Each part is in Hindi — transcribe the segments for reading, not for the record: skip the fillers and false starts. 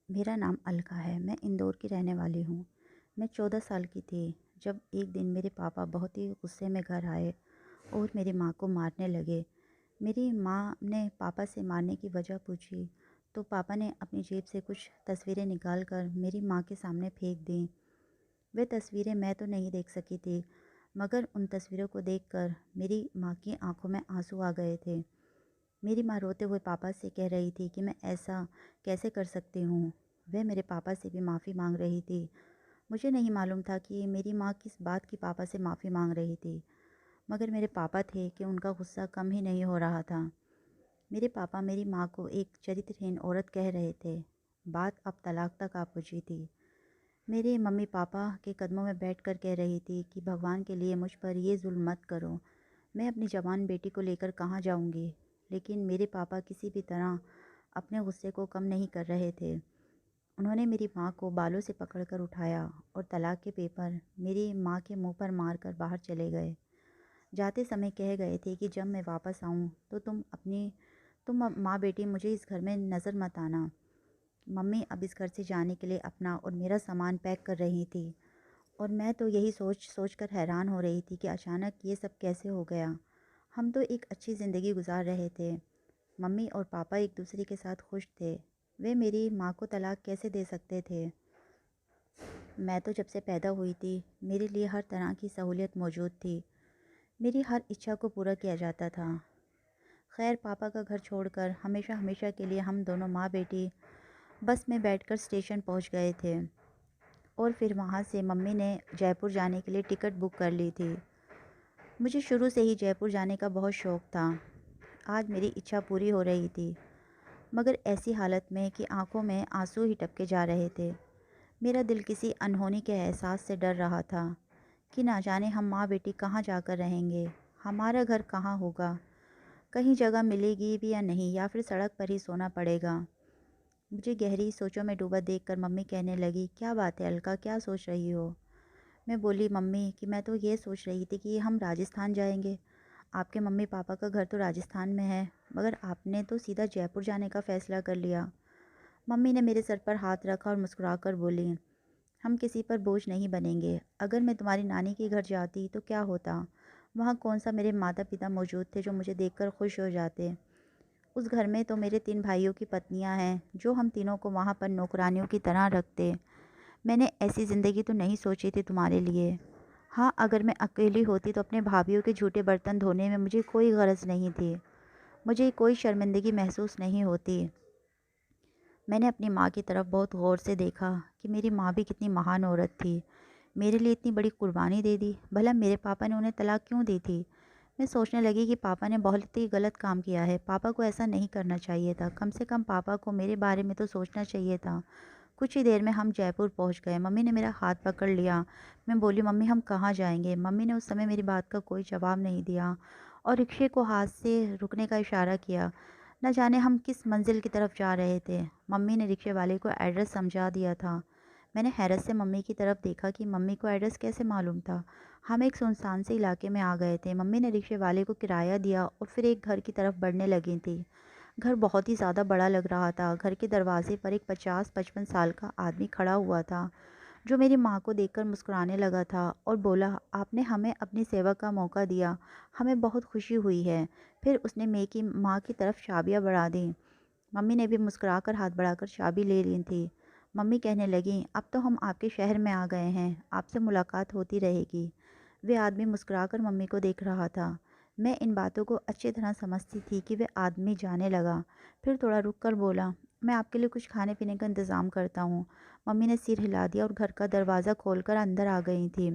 मेरा नाम अलका है। मैं इंदौर की रहने वाली हूँ। मैं 14 साल की थी जब एक दिन मेरे पापा बहुत ही गुस्से में घर आए और मेरी माँ को मारने लगे। मेरी माँ ने पापा से मारने की वजह पूछी तो पापा ने अपनी जेब से कुछ तस्वीरें निकाल कर मेरी माँ के सामने फेंक दी। वे तस्वीरें मैं तो नहीं देख सकी थी, मगर उन तस्वीरों को देखकर मेरी माँ की आंखों में आंसू आ गए थे। मेरी माँ रोते हुए पापा से कह रही थी कि मैं ऐसा कैसे कर सकती हूँ। वह मेरे पापा से भी माफ़ी मांग रही थी। मुझे नहीं मालूम था कि मेरी माँ किस बात की पापा से माफ़ी मांग रही थी, मगर मेरे पापा थे कि उनका गुस्सा कम ही नहीं हो रहा था। मेरे पापा मेरी माँ को एक चरित्रहीन औरत कह रहे थे। बात अब तलाक तक आ पहुँची थी। मेरे मम्मी पापा के कदमों में बैठकर कह रही थी कि भगवान के लिए मुझ पर ये जुल्म मत करो। मैं अपनी जवान बेटी को लेकर कहाँ जाऊँगी। लेकिन मेरे पापा किसी भी तरह अपने गुस्से को कम नहीं कर रहे थे। उन्होंने मेरी माँ को बालों से पकड़कर उठाया और तलाक के पेपर मेरी माँ के मुंह पर मारकर बाहर चले गए। जाते समय कह गए थे कि जब मैं वापस आऊँ तो तुम माँ बेटी मुझे इस घर में नज़र मत आना। मम्मी अब इस घर से जाने के लिए अपना और मेरा सामान पैक कर रही थी, और मैं तो यही सोच सोच कर हैरान हो रही थी कि अचानक ये सब कैसे हो गया। हम तो एक अच्छी ज़िंदगी गुजार रहे थे। मम्मी और पापा एक दूसरे के साथ खुश थे। वे मेरी माँ को तलाक कैसे दे सकते थे। मैं तो जब से पैदा हुई थी मेरे लिए हर तरह की सहूलियत मौजूद थी। मेरी हर इच्छा को पूरा किया जाता था। खैर, पापा का घर छोड़कर हमेशा हमेशा के लिए हम दोनों माँ बेटी बस में बैठकर स्टेशन पहुंच गए थे, और फिर वहां से मम्मी ने जयपुर जाने के लिए टिकट बुक कर ली थी। मुझे शुरू से ही जयपुर जाने का बहुत शौक़ था। आज मेरी इच्छा पूरी हो रही थी, मगर ऐसी हालत में कि आंखों में आंसू ही टपके जा रहे थे। मेरा दिल किसी अनहोनी के एहसास से डर रहा था कि ना जाने हम माँ बेटी कहाँ जाकर रहेंगे, हमारा घर कहाँ होगा, कहीं जगह मिलेगी भी या नहीं, या फिर सड़क पर ही सोना पड़ेगा। मुझे गहरी सोचों में डूबा देखकर मम्मी कहने लगी, क्या बात है अलका, क्या सोच रही हो। मैं बोली, मम्मी कि मैं तो ये सोच रही थी कि हम राजस्थान जाएंगे। आपके मम्मी पापा का घर तो राजस्थान में है, मगर आपने तो सीधा जयपुर जाने का फ़ैसला कर लिया। मम्मी ने मेरे सर पर हाथ रखा और मुस्कुराकर बोली, हम किसी पर बोझ नहीं बनेंगे। अगर मैं तुम्हारी नानी के घर जाती तो क्या होता। वहाँ कौन सा मेरे माता पिता मौजूद थे जो मुझे देखकर खुश हो जाते। उस घर में तो मेरे 3 भाइयों की पत्नियां हैं जो हम तीनों को वहाँ पर नौकरानियों की तरह रखते। मैंने ऐसी ज़िंदगी तो नहीं सोची थी तुम्हारे लिए। हाँ, अगर मैं अकेली होती तो अपने भाभीयों के झूठे बर्तन धोने में मुझे कोई गरज नहीं थी। मुझे कोई शर्मिंदगी महसूस नहीं होती। मैंने अपनी माँ की तरफ बहुत गौर से देखा कि मेरी माँ भी कितनी महान औरत थी। मेरे लिए इतनी बड़ी कुर्बानी दे दी। भला मेरे पापा ने उन्हें तलाक क्यों दी थी। मैं सोचने लगी कि पापा ने बहुत ही गलत काम किया है। पापा को ऐसा नहीं करना चाहिए था। कम से कम पापा को मेरे बारे में तो सोचना चाहिए था। कुछ ही देर में हम जयपुर पहुंच गए। मम्मी ने मेरा हाथ पकड़ लिया। मैं बोली, मम्मी हम कहाँ जाएंगे। मम्मी ने उस समय मेरी बात का कोई जवाब नहीं दिया और रिक्शे को हाथ से रुकने का इशारा किया। न जाने हम किस मंजिल की तरफ जा रहे थे। मम्मी ने रिक्शे वाले को एड्रेस समझा दिया था। मैंने हैरत से मम्मी की तरफ देखा कि मम्मी को एड्रेस कैसे मालूम था। हम एक सुनसान से इलाके में आ गए थे। मम्मी ने रिक्शे वाले को किराया दिया और फिर एक घर की तरफ बढ़ने लगी थी। घर बहुत ही ज़्यादा बड़ा लग रहा था। घर के दरवाजे पर एक 50-55 साल का आदमी खड़ा हुआ था, जो मेरी माँ को देखकर मुस्कुराने लगा था और बोला, आपने हमें अपनी सेवा का मौका दिया, हमें बहुत खुशी हुई है। फिर उसने मेरी माँ की तरफ चाबियाँ बढ़ा दी। मम्मी ने भी मुस्कुराकर हाथ बढ़ाकर चाबी ले ली थी। मम्मी कहने लगी, अब तो हम आपके शहर में आ गए हैं, आपसे मुलाकात होती रहेगी। वे आदमी मुस्कुराकर मम्मी को देख रहा था। मैं इन बातों को अच्छी तरह समझती थी कि वे आदमी जाने लगा। फिर थोड़ा रुक कर बोला, मैं आपके लिए कुछ खाने पीने का इंतज़ाम करता हूँ। मम्मी ने सिर हिला दिया और घर का दरवाज़ा खोलकर अंदर आ गई थी।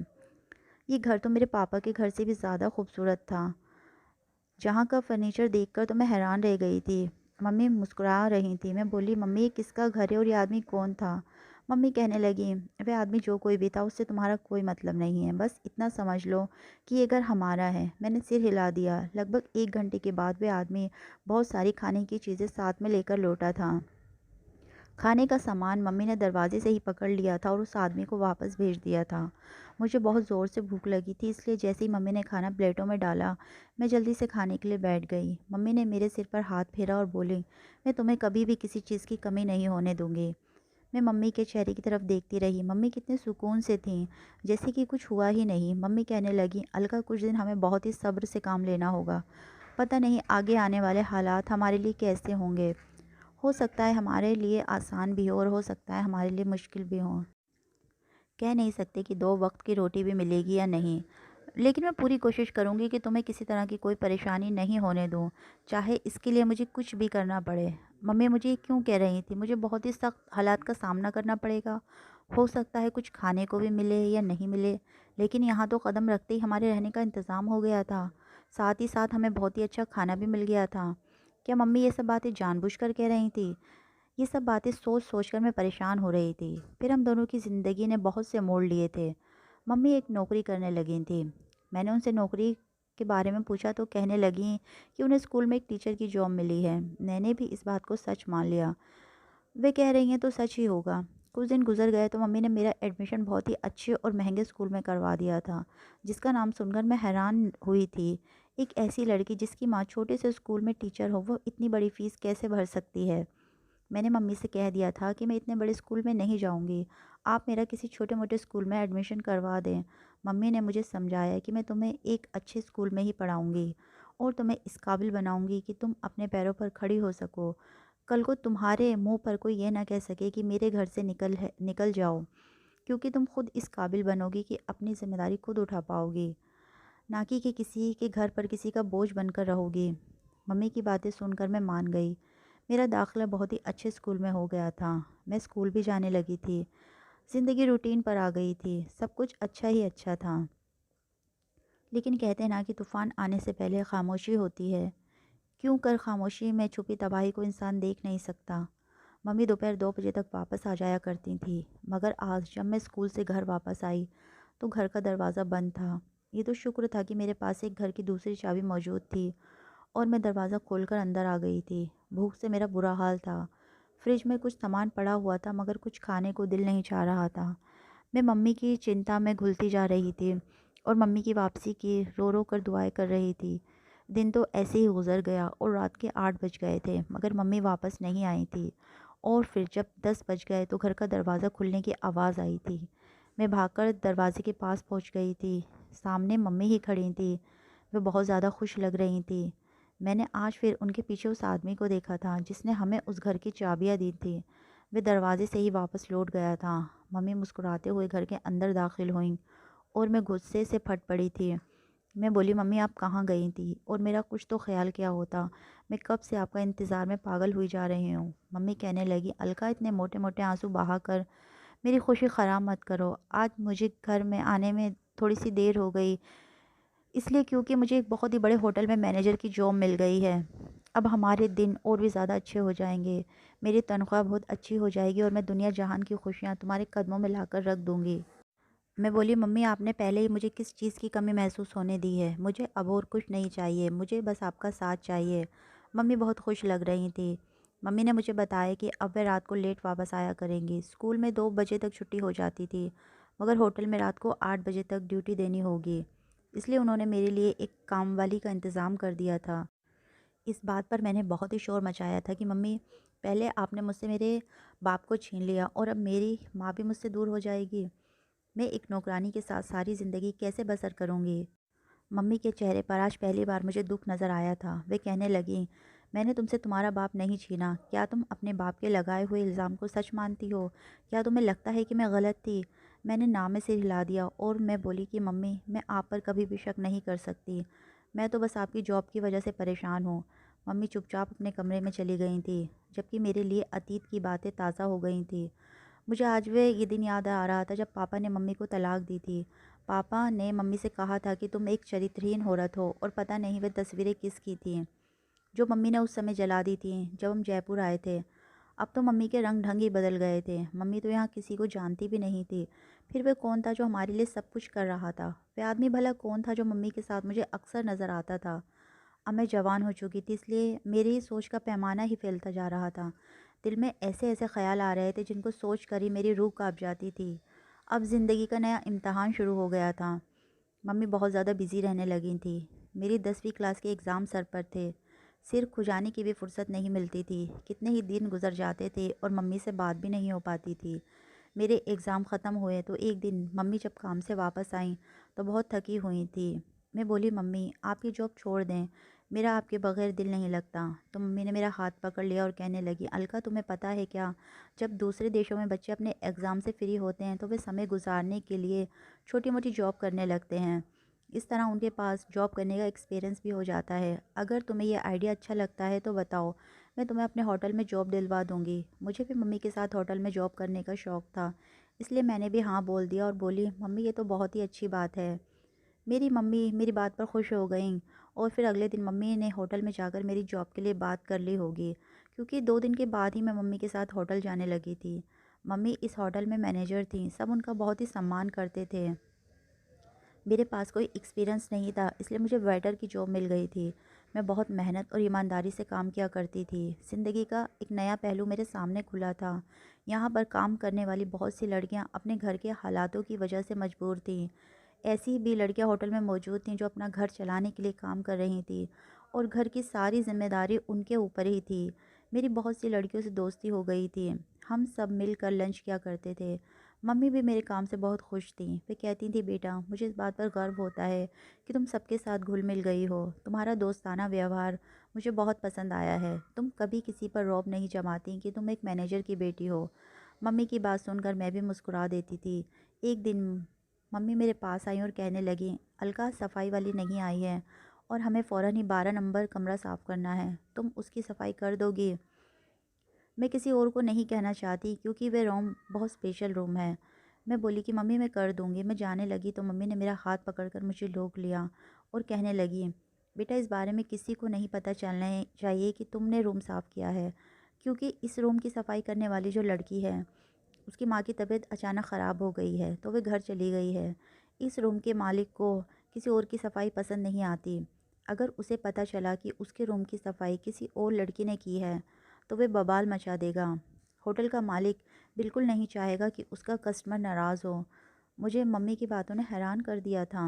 ये घर तो मेरे पापा के घर से भी ज़्यादा खूबसूरत था। जहाँ का फर्नीचर देखकर तो मैं हैरान रह गई थी। मम्मी मुस्कुरा रही थी। मैं बोली, मम्मी ये किसका घर है और ये आदमी कौन था। मम्मी कहने लगी, वह आदमी जो कोई भी था उससे तुम्हारा कोई मतलब नहीं है, बस इतना समझ लो कि ये घर हमारा है। मैंने सिर हिला दिया। लगभग 1 घंटे के बाद वह आदमी बहुत सारी खाने की चीज़ें साथ में लेकर लौटा था। खाने का सामान मम्मी ने दरवाजे से ही पकड़ लिया था और उस आदमी को वापस भेज दिया था। मुझे बहुत ज़ोर से भूख लगी थी, इसलिए जैसे ही मम्मी ने खाना प्लेटों में डाला, मैं जल्दी से खाने के लिए बैठ गई। मम्मी ने मेरे सिर पर हाथ फेरा और बोली, मैं तुम्हें कभी भी किसी चीज़ की कमी नहीं होने दूंगी। मैं मम्मी के चेहरे की तरफ देखती रही। मम्मी कितने सुकून से थीं, जैसे कि कुछ हुआ ही नहीं। मम्मी कहने लगीं, "अलका, कुछ दिन हमें बहुत ही सब्र से काम लेना होगा। पता नहीं आगे आने वाले हालात हमारे लिए कैसे होंगे। हो सकता है हमारे लिए आसान भी हो और हो सकता है हमारे लिए मुश्किल भी हो। कह नहीं सकते कि 2 वक़्त की रोटी भी मिलेगी या नहीं। लेकिन मैं पूरी कोशिश करूँगी कि तुम्हें किसी तरह की कोई परेशानी नहीं होने दूँ, चाहे इसके लिए मुझे कुछ भी करना पड़े।" मम्मी मुझे ये क्यों कह रही थी? मुझे बहुत ही सख्त हालात का सामना करना पड़ेगा। हो सकता है कुछ खाने को भी मिले या नहीं मिले, लेकिन यहाँ तो कदम रखते ही हमारे रहने का इंतज़ाम हो गया था। साथ ही साथ हमें बहुत ही अच्छा खाना भी मिल गया था। क्या मम्मी ये सब बातें जानबूझकर कह रही थी? ये सब बातें सोच-सोच कर मैं परेशान हो रही थी। फिर हम दोनों की ज़िंदगी ने बहुत से मोड़ लिए थे। मम्मी एक नौकरी करने लगी थीं। मैंने उनसे नौकरी के बारे में पूछा तो कहने लगीं कि उन्हें स्कूल में एक टीचर की जॉब मिली है। मैंने भी इस बात को सच मान लिया। वे कह रही हैं तो सच ही होगा। कुछ दिन गुज़र गए तो मम्मी ने मेरा एडमिशन बहुत ही अच्छे और महँगे स्कूल में करवा दिया था, जिसका नाम सुनकर मैं हैरान हुई थी। एक ऐसी लड़की जिसकी माँ छोटे से स्कूल में टीचर हो, वो इतनी बड़ी फ़ीस कैसे भर सकती है? मैंने मम्मी से कह दिया था कि मैं इतने बड़े स्कूल में नहीं जाऊंगी, आप मेरा किसी छोटे-मोटे स्कूल में एडमिशन करवा दें। मम्मी ने मुझे समझाया कि मैं तुम्हें एक अच्छे स्कूल में ही पढ़ाऊंगी और तुम्हें इस काबिल बनाऊंगी कि तुम अपने पैरों पर खड़ी हो सको। कल को तुम्हारे मुंह पर कोई ये ना कह सके कि मेरे घर से निकल जाओ, क्योंकि तुम खुद इस काबिल बनोगी कि अपनी ज़िम्मेदारी खुद उठा पाओगी, ना कि किसी के घर पर किसी का बोझ बनकर रहोगी। मम्मी की बातें सुनकर मैं मान गई। मेरा दाखिला बहुत ही अच्छे स्कूल में हो गया था। मैं स्कूल भी जाने लगी थी। ज़िंदगी रूटीन पर आ गई थी। सब कुछ अच्छा ही अच्छा था। लेकिन कहते हैं ना कि तूफ़ान आने से पहले खामोशी होती है। क्यों कर खामोशी में छुपी तबाही को इंसान देख नहीं सकता। मम्मी दोपहर 2 बजे तक वापस आ जाया करती थी, मगर आज जब मैं स्कूल से घर वापस आई तो घर का दरवाज़ा बंद था। ये तो शुक्र था कि मेरे पास एक घर की दूसरी चाबी मौजूद थी और मैं दरवाज़ा खोलकर अंदर आ गई थी। भूख से मेरा बुरा हाल था। फ्रिज में कुछ सामान पड़ा हुआ था, मगर कुछ खाने को दिल नहीं चाह रहा था। मैं मम्मी की चिंता में घुलती जा रही थी और मम्मी की वापसी की रो रो कर दुआएं कर रही थी। दिन तो ऐसे ही गुजर गया और रात के 8 बज गए थे, मगर मम्मी वापस नहीं आई थी। और फिर जब 10 बज गए तो घर का दरवाज़ा खुलने की आवाज़ आई थी। मैं भागकर दरवाजे के पास पहुंच गई थी। सामने मम्मी ही खड़ी थी। वे बहुत ज़्यादा खुश लग रही थी। मैंने आज फिर उनके पीछे उस आदमी को देखा था जिसने हमें उस घर की चाबियां दी थी। वे दरवाजे से ही वापस लौट गया था। मम्मी मुस्कुराते हुए घर के अंदर दाखिल हुईं और मैं गुस्से से फट पड़ी थी। मैं बोली, "मम्मी, आप कहाँ गई थी और मेरा कुछ तो ख्याल क्या होता। मैं कब से आपका इंतज़ार में पागल हुई जा रही हूँ।" मम्मी कहने लगी, "अलका, इतने मोटे मोटे आंसू बहा कर मेरी खुशी ख़राब मत करो। आज मुझे घर में आने में थोड़ी सी देर हो गई, इसलिए क्योंकि मुझे एक बहुत ही बड़े होटल में मैनेजर की जॉब मिल गई है। अब हमारे दिन और भी ज़्यादा अच्छे हो जाएंगे। मेरी तनख्वाह बहुत अच्छी हो जाएगी और मैं दुनिया जहान की खुशियाँ तुम्हारे कदमों में लाकर रख दूँगी।" मैं बोली, "मम्मी, आपने पहले ही मुझे किस चीज़ की कमी महसूस होने दी है? मुझे अब और कुछ नहीं चाहिए, मुझे बस आपका साथ चाहिए।" मम्मी बहुत खुश लग रही थी। मम्मी ने मुझे बताया कि अब वे रात को लेट वापस आया करेंगी। स्कूल में 2 बजे तक छुट्टी हो जाती थी, मगर होटल में रात को 8 बजे तक ड्यूटी देनी होगी। इसलिए उन्होंने मेरे लिए एक कामवाली का इंतज़ाम कर दिया था। इस बात पर मैंने बहुत ही शोर मचाया था कि मम्मी, पहले आपने मुझसे मेरे बाप को छीन लिया और अब मेरी माँ भी मुझसे दूर हो जाएगी। मैं एक नौकरानी के साथ सारी ज़िंदगी कैसे बसर करूँगी? मम्मी के चेहरे पर आज पहली बार मुझे दुख नज़र आया था। वे कहने लगीं, "मैंने तुमसे तुम्हारा बाप नहीं छीना। क्या तुम अपने बाप के लगाए हुए इल्ज़ाम को सच मानती हो? क्या तुम्हें लगता है कि मैं गलत थी?" मैंने नाम में सिर हिला दिया और मैं बोली कि मम्मी, मैं आप पर कभी भी शक नहीं कर सकती। मैं तो बस आपकी जॉब की वजह से परेशान हूँ। मम्मी चुपचाप अपने कमरे में चली गई थी, जबकि मेरे लिए अतीत की बातें ताज़ा हो गई थी। मुझे आज वे ये दिन याद आ रहा था जब पापा ने मम्मी को तलाक दी थी। पापा ने मम्मी से कहा था कि तुम एक चरित्रहीन औरत हो, और पता नहीं वे तस्वीरें किसकी थीं, जो मम्मी ने उस समय जला दी थी जब हम जयपुर आए थे। अब तो मम्मी के रंग ढंग ही बदल गए थे। मम्मी तो यहाँ किसी को जानती भी नहीं थी। फिर वे कौन था जो हमारे लिए सब कुछ कर रहा था? वे आदमी भला कौन था जो मम्मी के साथ मुझे अक्सर नज़र आता था? अब मैं जवान हो चुकी थी, इसलिए मेरी सोच का पैमाना ही फैलता जा रहा था। दिल में ऐसे ऐसे ख्याल आ रहे थे जिनको सोच कर ही मेरी रूह काँप जाती थी। अब ज़िंदगी का नया इम्तहान शुरू हो गया था। मम्मी बहुत ज़्यादा बिज़ी रहने लगी थी। मेरी 10वीं क्लास के एग्ज़ाम सर पर थे। सिर खुजाने की भी फुर्सत नहीं मिलती थी। कितने ही दिन गुजर जाते थे और मम्मी से बात भी नहीं हो पाती थी। मेरे एग्ज़ाम ख़त्म हुए तो एक दिन मम्मी जब काम से वापस आईं तो बहुत थकी हुई थी। मैं बोली, मम्मी आप ये जॉब छोड़ दें, मेरा आपके बगैर दिल नहीं लगता। तो मम्मी ने मेरा हाथ पकड़ लिया और कहने लगी, अलका तुम्हें पता है क्या, जब दूसरे देशों में बच्चे अपने एग्ज़ाम से फ्री होते हैं तो वे समय गुजारने के लिए छोटी मोटी जॉब करने लगते हैं। इस तरह उनके पास जॉब करने का एक्सपीरियंस भी हो जाता है। अगर तुम्हें यह आइडिया अच्छा लगता है तो बताओ, मैं तुम्हें अपने होटल में जॉब दिलवा दूँगी। मुझे भी मम्मी के साथ होटल में जॉब करने का शौक़ था, इसलिए मैंने भी हाँ बोल दिया और बोली, मम्मी ये तो बहुत ही अच्छी बात है। मेरी मम्मी मेरी बात पर खुश हो गईं और फिर अगले दिन मम्मी ने होटल में जाकर मेरी जॉब के लिए बात कर ली होगी, क्योंकि 2 दिन के बाद ही मैं मम्मी के साथ होटल जाने लगी थी। मम्मी इस होटल में मैनेजर थीं, सब उनका बहुत ही सम्मान करते थे। मेरे पास कोई एक्सपीरियंस नहीं था, इसलिए मुझे वेटर की जॉब मिल गई थी। मैं बहुत मेहनत और ईमानदारी से काम किया करती थी। ज़िंदगी का एक नया पहलू मेरे सामने खुला था। यहाँ पर काम करने वाली बहुत सी लड़कियाँ अपने घर के हालातों की वजह से मजबूर थीं। ऐसी भी लड़कियाँ होटल में मौजूद थीं जो अपना घर चलाने के लिए काम कर रही थीं और घर की सारी जिम्मेदारी उनके ऊपर ही थी। मेरी बहुत सी लड़कियों से दोस्ती हो गई थी। हम सब मिलकर लंच किया करते थे। मम्मी भी मेरे काम से बहुत खुश थीं। वे कहती थी, बेटा मुझे इस बात पर गर्व होता है कि तुम सबके साथ घुल मिल गई हो। तुम्हारा दोस्ताना व्यवहार मुझे बहुत पसंद आया है। तुम कभी किसी पर रौब नहीं जमाती कि तुम एक मैनेजर की बेटी हो। मम्मी की बात सुनकर मैं भी मुस्कुरा देती थी। एक दिन मम्मी मेरे पास आई और कहने लगी, अलका सफाई वाली नहीं आई है और हमें फ़ौरन ही 12 नंबर कमरा साफ़ करना है। तुम उसकी सफाई कर दोगी? मैं किसी और को नहीं कहना चाहती क्योंकि वे रूम बहुत स्पेशल रूम है। मैं बोली कि मम्मी मैं कर दूँगी। मैं जाने लगी तो मम्मी ने मेरा हाथ पकड़कर मुझे रोक लिया और कहने लगी, बेटा इस बारे में किसी को नहीं पता चलना चाहिए कि तुमने रूम साफ़ किया है, क्योंकि इस रूम की सफाई करने वाली जो लड़की है उसकी माँ की तबीयत अचानक ख़राब हो गई है तो वे घर चली गई है। इस रूम के मालिक को किसी और की सफाई पसंद नहीं आती। अगर उसे पता चला कि उसके रूम की सफाई किसी और लड़की ने की है तो वे बवाल मचा देगा। होटल का मालिक बिल्कुल नहीं चाहेगा कि उसका कस्टमर नाराज़ हो। मुझे मम्मी की बातों ने हैरान कर दिया था।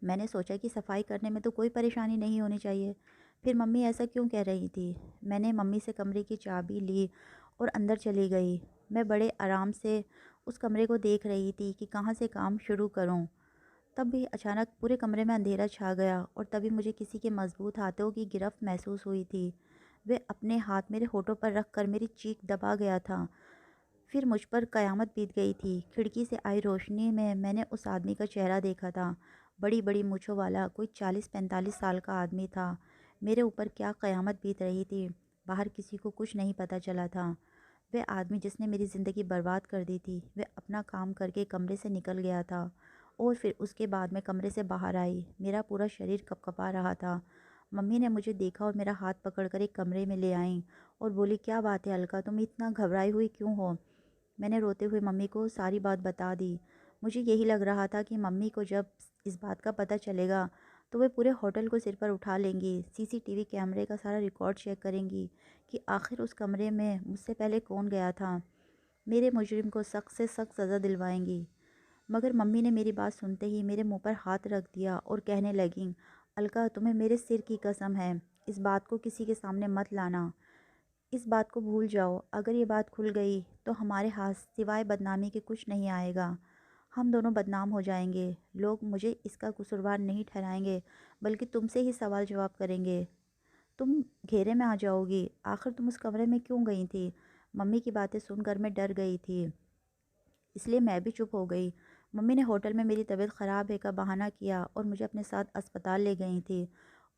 मैंने सोचा कि सफाई करने में तो कोई परेशानी नहीं होनी चाहिए, फिर मम्मी ऐसा क्यों कह रही थी। मैंने मम्मी से कमरे की चाबी ली और अंदर चली गई। मैं बड़े आराम से उस कमरे को देख रही थी कि कहाँ से काम शुरू करूँ। तब भी अचानक पूरे कमरे में अंधेरा छा गया और तभी मुझे किसी के मजबूत हाथों की गिरफ्त महसूस हुई थी। वे अपने हाथ मेरे होठों पर रख कर मेरी चीख दबा गया था। फिर मुझ पर कयामत बीत गई थी। खिड़की से आई रोशनी में मैंने उस आदमी का चेहरा देखा था। बड़ी बड़ी मूँछों वाला कोई 40-45 साल का आदमी था। मेरे ऊपर क्या कयामत बीत रही थी, बाहर किसी को कुछ नहीं पता चला था। वह आदमी जिसने मेरी ज़िंदगी बर्बाद कर दी थी, वह अपना काम करके कमरे से निकल गया था और फिर उसके बाद मैं कमरे से बाहर आई। मेरा पूरा शरीर कँपकपा रहा था। मम्मी ने मुझे देखा और मेरा हाथ पकड़कर एक कमरे में ले आईं और बोली, क्या बात है अलका, तुम इतना घबराई हुई क्यों हो? मैंने रोते हुए मम्मी को सारी बात बता दी। मुझे यही लग रहा था कि मम्मी को जब इस बात का पता चलेगा तो वे पूरे होटल को सिर पर उठा लेंगी, सीसीटीवी कैमरे का सारा रिकॉर्ड चेक करेंगी कि आखिर उस कमरे में मुझसे पहले कौन गया था। मेरे मुजरिम को सख्त से सख्त सज़ा दिलवाएंगी। मगर मम्मी ने मेरी बात सुनते ही मेरे मुंह पर हाथ रख दिया और कहने लगीं, अलका तुम्हें मेरे सिर की कसम है, इस बात को किसी के सामने मत लाना। इस बात को भूल जाओ। अगर ये बात खुल गई तो हमारे हाथ सिवाय बदनामी के कुछ नहीं आएगा। हम दोनों बदनाम हो जाएंगे। लोग मुझे इसका कसूरवार नहीं ठहराएंगे, बल्कि तुमसे ही सवाल जवाब करेंगे। तुम घेरे में आ जाओगी। आखिर तुम उस कमरे में क्यों गई थी? मम्मी की बातें सुनकर मैं डर गई थी, इसलिए मैं भी चुप हो गई। मम्मी ने होटल में मेरी तबीयत ख़राब है का बहाना किया और मुझे अपने साथ अस्पताल ले गई थी।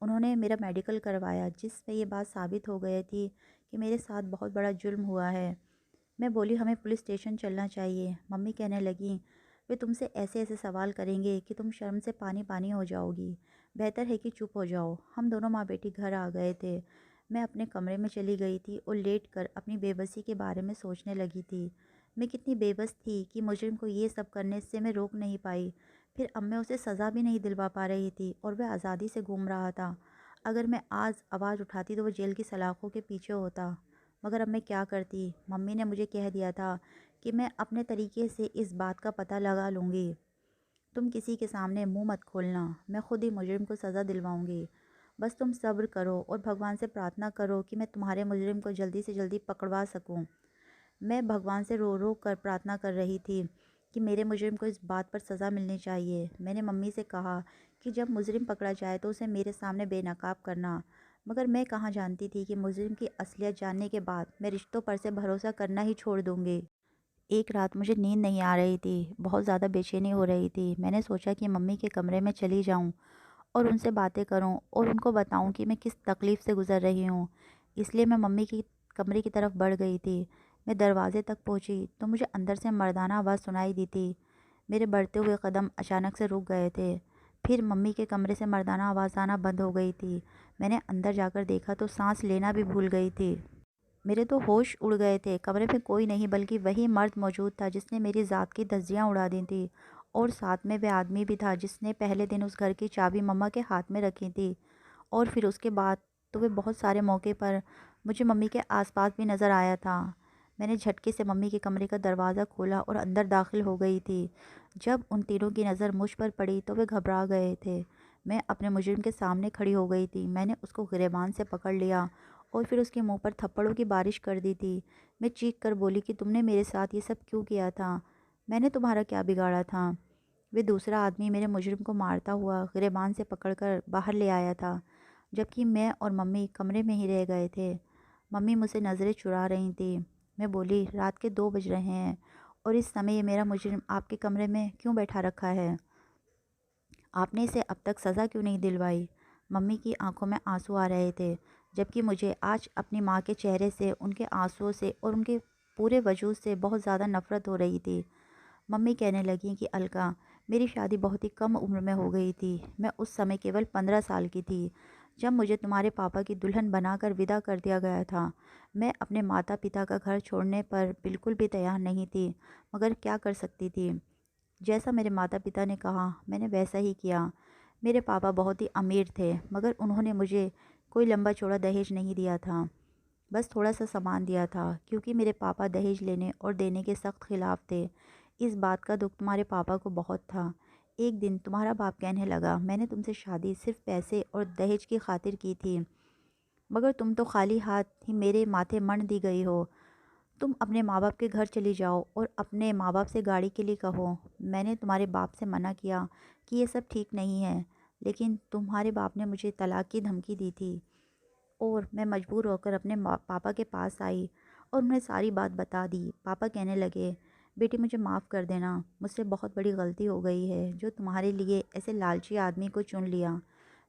उन्होंने मेरा मेडिकल करवाया जिसमें ये बात साबित हो गई थी कि मेरे साथ बहुत बड़ा जुल्म हुआ है। मैं बोली, हमें पुलिस स्टेशन चलना चाहिए। मम्मी कहने लगी, वे तुमसे ऐसे ऐसे सवाल करेंगे कि तुम शर्म से पानी पानी हो जाओगी। बेहतर है कि चुप हो जाओ। हम दोनों माँ बेटी घर आ गए थे। मैं अपने कमरे में चली गई थी और लेट कर अपनी बेबसी के बारे में सोचने लगी थी। मैं कितनी बेबस थी कि मुजरिम को ये सब करने से मैं रोक नहीं पाई। फिर अब मैं उसे सज़ा भी नहीं दिलवा पा रही थी और वह आज़ादी से घूम रहा था। अगर मैं आज आवाज़ उठाती तो वो जेल की सलाखों के पीछे होता। मगर अब मैं क्या करती? मम्मी ने मुझे कह दिया था कि मैं अपने तरीके से इस बात का पता लगा लूँगी। तुम किसी के सामने मुंह मत खोलना, मैं खुद ही मुजरिम को सज़ा दिलवाऊंगी। बस तुम सब्र करो और भगवान से प्रार्थना करो कि मैं तुम्हारे मुजरिम को जल्दी से जल्दी पकड़वा सकूं। मैं भगवान से रो रो कर प्रार्थना कर रही थी कि मेरे मुजरिम को इस बात पर सज़ा मिलनी चाहिए। मैंने मम्मी से कहा कि जब मुजरिम पकड़ा जाए तो उसे मेरे सामने बेनकाब करना, मगर मैं कहाँ जानती थी कि मुजरिम की असलियत जानने के बाद मैं रिश्तों पर से भरोसा करना ही छोड़ दूँगी। एक रात मुझे नींद नहीं आ रही थी, बहुत ज़्यादा बेचैनी हो रही थी। मैंने सोचा कि मम्मी के कमरे में चली जाऊँ और उनसे बातें करूं और उनको बताऊं कि मैं किस तकलीफ़ से गुज़र रही हूं। इसलिए मैं मम्मी की कमरे की तरफ बढ़ गई थी। मैं दरवाजे तक पहुंची तो मुझे अंदर से मर्दाना आवाज़ सुनाई दी थी। मेरे बढ़ते हुए कदम अचानक से रुक गए थे। फिर मम्मी के कमरे से मर्दाना आवाज़ आना बंद हो गई थी। मैंने अंदर जाकर देखा तो सांस लेना भी भूल गई थी। मेरे तो होश उड़ गए थे। कमरे में कोई नहीं बल्कि वही मर्द मौजूद था जिसने मेरी ज़ात की धज्जियाँ उड़ा दी थी, और साथ में वह आदमी भी था जिसने पहले दिन उस घर की चाबी मम्मा के हाथ में रखी थी। और फिर उसके बाद तो वे बहुत सारे मौके पर मुझे मम्मी के आसपास भी नज़र आया था। मैंने झटके से मम्मी के कमरे का दरवाज़ा खोला और अंदर दाखिल हो गई थी। जब उन तीनों की नज़र मुझ पर पड़ी तो वे घबरा गए थे। मैं अपने मुजरिम के सामने खड़ी हो गई थी। मैंने उसको गिरेबान से पकड़ लिया और फिर उसके मुंह पर थप्पड़ों की बारिश कर दी थी। मैं चीख कर बोली कि तुमने मेरे साथ ये सब क्यों किया था? मैंने तुम्हारा क्या बिगाड़ा था? वे दूसरा आदमी मेरे मुजरिम को मारता हुआ गिरेबान से पकड़कर बाहर ले आया था, जबकि मैं और मम्मी कमरे में ही रह गए थे। मम्मी मुझसे नज़रें चुरा रही थी। मैं बोली, रात के 2 बज रहे हैं और इस समय ये मेरा मुजरिम आपके कमरे में क्यों बैठा रखा है? आपने इसे अब तक सज़ा क्यों नहीं दिलवाई? मम्मी की आंखों में आंसू आ रहे थे, जबकि मुझे आज अपनी माँ के चेहरे से, उनके आंसुओं से और उनके पूरे वजूद से बहुत ज़्यादा नफ़रत हो रही थी। मम्मी कहने लगी कि अलका, मेरी शादी बहुत ही कम उम्र में हो गई थी। मैं उस समय केवल 15 साल की थी जब मुझे तुम्हारे पापा की दुल्हन बनाकर विदा कर दिया गया था। मैं अपने माता पिता का घर छोड़ने पर बिल्कुल भी तैयार नहीं थी, मगर क्या कर सकती थी। जैसा मेरे माता पिता ने कहा मैंने वैसा ही किया। मेरे पापा बहुत ही अमीर थे, मगर उन्होंने मुझे कोई लंबा चौड़ा दहेज नहीं दिया था, बस थोड़ा सा सामान दिया था, क्योंकि मेरे पापा दहेज लेने और देने के सख्त खिलाफ थे। इस बात का दुख तुम्हारे पापा को बहुत था। एक दिन तुम्हारा बाप कहने लगा, मैंने तुमसे शादी सिर्फ पैसे और दहेज की खातिर की थी, मगर तुम तो खाली हाथ ही मेरे माथे मण दी गई हो। तुम अपने माँ बाप के घर चली जाओ और अपने माँ बाप से गाड़ी के लिए कहो। मैंने तुम्हारे बाप से मना किया कि ये सब ठीक नहीं है, लेकिन तुम्हारे बाप ने मुझे तलाक की धमकी दी थी और मैं मजबूर होकर अपने पापा के पास आई और उन्हें सारी बात बता दी। पापा कहने लगे, बेटी मुझे माफ़ कर देना, मुझसे बहुत बड़ी गलती हो गई है जो तुम्हारे लिए ऐसे लालची आदमी को चुन लिया।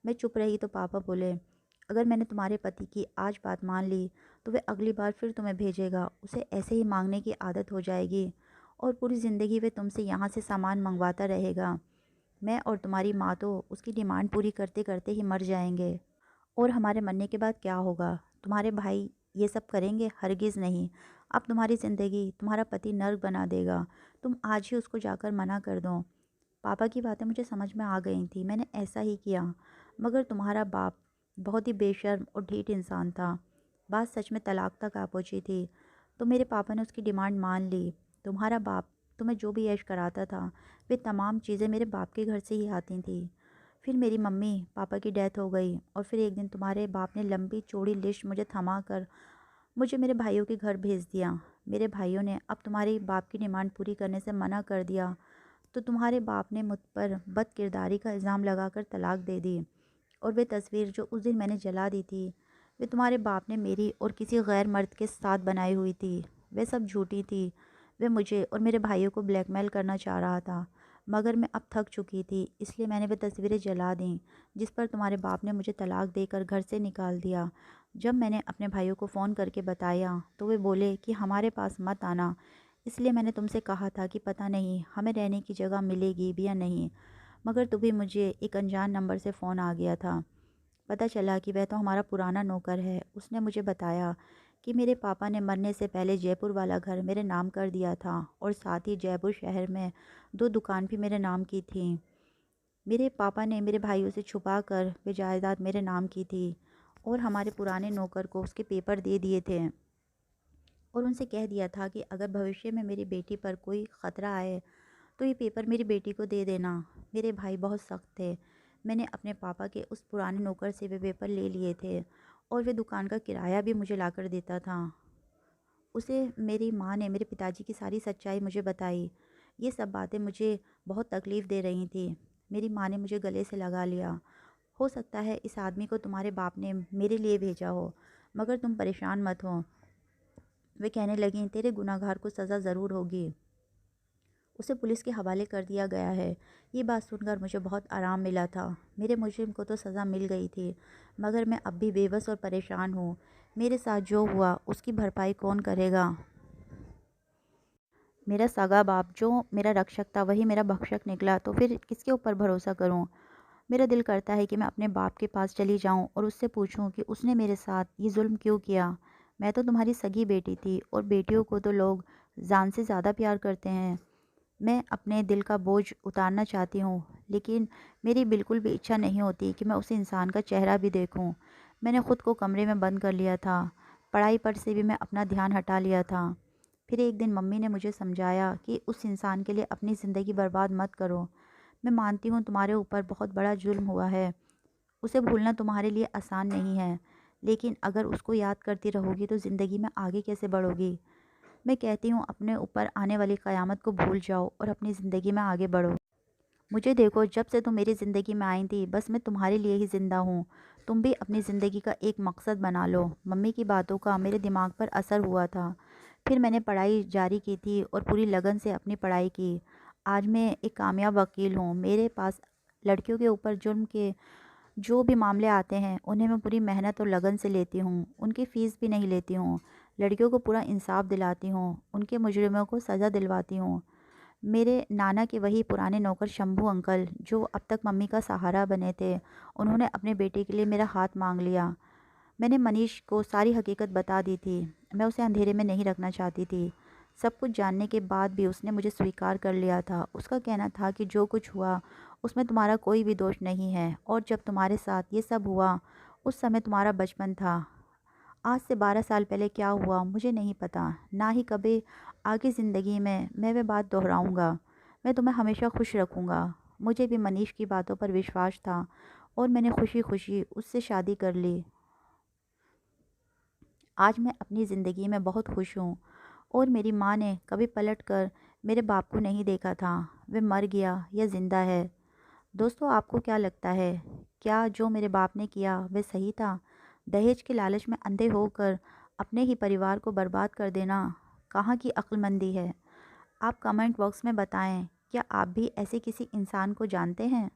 मैं चुप रही तो पापा बोले, अगर मैंने तुम्हारे पति की आज बात मान ली तो वह अगली बार फिर तुम्हें भेजेगा। उसे ऐसे ही मांगने की आदत हो जाएगी और पूरी ज़िंदगी वे तुमसे यहाँ से सामान मंगवाता रहेगा। मैं और तुम्हारी माँ तो उसकी डिमांड पूरी करते करते ही मर जाएंगे। और हमारे मरने के बाद क्या होगा? तुम्हारे भाई ये सब करेंगे? हरगिज़ नहीं। अब तुम्हारी ज़िंदगी तुम्हारा पति नर्क बना देगा। तुम आज ही उसको जाकर मना कर दो। पापा की बातें मुझे समझ में आ गई थी। मैंने ऐसा ही किया, मगर तुम्हारा बाप बहुत ही बेशर्म और ढीठ इंसान था। बात सच में तलाक तक आ पहुंची थी तो मेरे पापा ने उसकी डिमांड मान ली। तुम्हारा बाप तुम्हें जो भी ऐश कराता था, वे तमाम चीज़ें मेरे बाप के घर से ही आती थी। फिर मेरी मम्मी पापा की डेथ हो गई और फिर एक दिन तुम्हारे बाप ने लंबी चौड़ी लिस्ट मुझे थमा कर मुझे मेरे भाइयों के घर भेज दिया। मेरे भाइयों ने अब तुम्हारे बाप की डिमांड पूरी करने से मना कर दिया तो तुम्हारे बाप ने मुझ पर बद किरदारी का इल्ज़ाम लगाकर तलाक दे दी। और वे तस्वीर जो उस दिन मैंने जला दी थी, वे तुम्हारे बाप ने मेरी और किसी गैर मर्द के साथ बनाई हुई थी। वे सब झूठी थी। वे मुझे और मेरे भाइयों को ब्लैकमेल करना चाह रहा था, मगर मैं अब थक चुकी थी, इसलिए मैंने वे तस्वीरें जला दी जिस पर तुम्हारे बाप ने मुझे तलाक देकर घर से निकाल दिया। जब मैंने अपने भाइयों को फ़ोन करके बताया तो वे बोले कि हमारे पास मत आना, इसलिए मैंने तुमसे कहा था कि पता नहीं हमें रहने की जगह मिलेगी भी या नहीं। मगर तभी मुझे एक अनजान नंबर से फ़ोन आ गया था। पता चला कि वह तो हमारा पुराना नौकर है। उसने मुझे बताया कि मेरे पापा ने मरने से पहले जयपुर वाला घर मेरे नाम कर दिया था और साथ ही जयपुर शहर में 2 दुकान भी मेरे नाम की थी। मेरे पापा ने मेरे भाइयों से छुपा कर वे जायदाद मेरे नाम की थी और हमारे पुराने नौकर को उसके पेपर दे दिए थे और उनसे कह दिया था कि अगर भविष्य में मेरी बेटी पर कोई ख़तरा आए तो ये पेपर मेरी बेटी को दे देना। मेरे भाई बहुत सख्त थे। मैंने अपने पापा के उस पुराने नौकर से वे पेपर ले लिए थे और वे दुकान का किराया भी मुझे लाकर देता था। उसे मेरी माँ ने मेरे पिताजी की सारी सच्चाई मुझे बताई। ये सब बातें मुझे बहुत तकलीफ़ दे रही थी। मेरी माँ ने मुझे गले से लगा लिया। हो सकता है इस आदमी को तुम्हारे बाप ने मेरे लिए भेजा हो, मगर तुम परेशान मत हो। वे कहने लगीं, तेरे गुनहगार को सज़ा ज़रूर होगी। उसे पुलिस के हवाले कर दिया गया है। ये बात सुनकर मुझे बहुत आराम मिला था। मेरे मुजरिम को तो सज़ा मिल गई थी, मगर मैं अब भी बेबस और परेशान हूँ। मेरे साथ जो हुआ उसकी भरपाई कौन करेगा? मेरा सगा बाप जो मेरा रक्षक था वही मेरा भक्षक निकला, तो फिर किसके ऊपर भरोसा करूं? मेरा दिल करता है कि मैं अपने बाप के पास चली जाऊं और उससे पूछूं कि उसने मेरे साथ ये जुल्म क्यों किया। मैं तो तुम्हारी सगी बेटी थी और बेटियों को तो लोग जान से ज़्यादा प्यार करते हैं। मैं अपने दिल का बोझ उतारना चाहती हूँ, लेकिन मेरी बिल्कुल भी इच्छा नहीं होती कि मैं उस इंसान का चेहरा भी देखूँ। मैंने ख़ुद को कमरे में बंद कर लिया था। पढ़ाई पर से भी मैं अपना ध्यान हटा लिया था। फिर एक दिन मम्मी ने मुझे समझाया कि उस इंसान के लिए अपनी ज़िंदगी बर्बाद मत करो। मैं मानती हूँ तुम्हारे ऊपर बहुत बड़ा जुल्म हुआ है। उसे भूलना तुम्हारे लिए आसान नहीं है, लेकिन अगर उसको याद करती रहोगी तो ज़िंदगी में आगे कैसे बढ़ोगी? मैं कहती हूँ अपने ऊपर आने वाली क़यामत को भूल जाओ और अपनी ज़िंदगी में आगे बढ़ो। मुझे देखो, जब से तुम मेरी ज़िंदगी में आई थी बस मैं तुम्हारे लिए ही ज़िंदा हूँ। तुम भी अपनी ज़िंदगी का एक मकसद बना लो। मम्मी की बातों का मेरे दिमाग पर असर हुआ था। फिर मैंने पढ़ाई जारी की थी और पूरी लगन से अपनी पढ़ाई की। आज मैं एक कामयाब वकील हूँ। मेरे पास लड़कियों के ऊपर जुर्म के जो भी मामले आते हैं उन्हें मैं पूरी मेहनत और लगन से लेती हूँ। उनकी फ़ीस भी नहीं लेती हूँ। लड़कियों को पूरा इंसाफ दिलाती हूँ। उनके मुजरिमों को सज़ा दिलवाती हूँ। मेरे नाना के वही पुराने नौकर शंभू अंकल जो अब तक मम्मी का सहारा बने थे, उन्होंने अपने बेटे के लिए मेरा हाथ मांग लिया। मैंने मनीष को सारी हकीकत बता दी थी। मैं उसे अंधेरे में नहीं रखना चाहती थी। सब कुछ जानने के बाद भी उसने मुझे स्वीकार कर लिया था। उसका कहना था कि जो कुछ हुआ उसमें तुम्हारा कोई भी दोष नहीं है और जब तुम्हारे साथ ये सब हुआ उस समय तुम्हारा बचपन था। आज से 12 साल पहले क्या हुआ मुझे नहीं पता, ना ही कभी आगे ज़िंदगी में मैं वह बात दोहराऊँगा। मैं तुम्हें हमेशा खुश रखूँगा। मुझे भी मनीष की बातों पर विश्वास था और मैंने खुशी खुशी उससे शादी कर ली। आज मैं अपनी ज़िंदगी में बहुत खुश हूँ और मेरी माँ ने कभी पलट कर मेरे बाप को नहीं देखा था। वे मर गया या ज़िंदा है। दोस्तों, आपको क्या लगता है? क्या जो मेरे बाप ने किया वह सही था? दहेज के लालच में अंधे होकर अपने ही परिवार को बर्बाद कर देना कहाँ की अक्लमंदी है? आप कमेंट बॉक्स में बताएं, क्या आप भी ऐसे किसी इंसान को जानते हैं?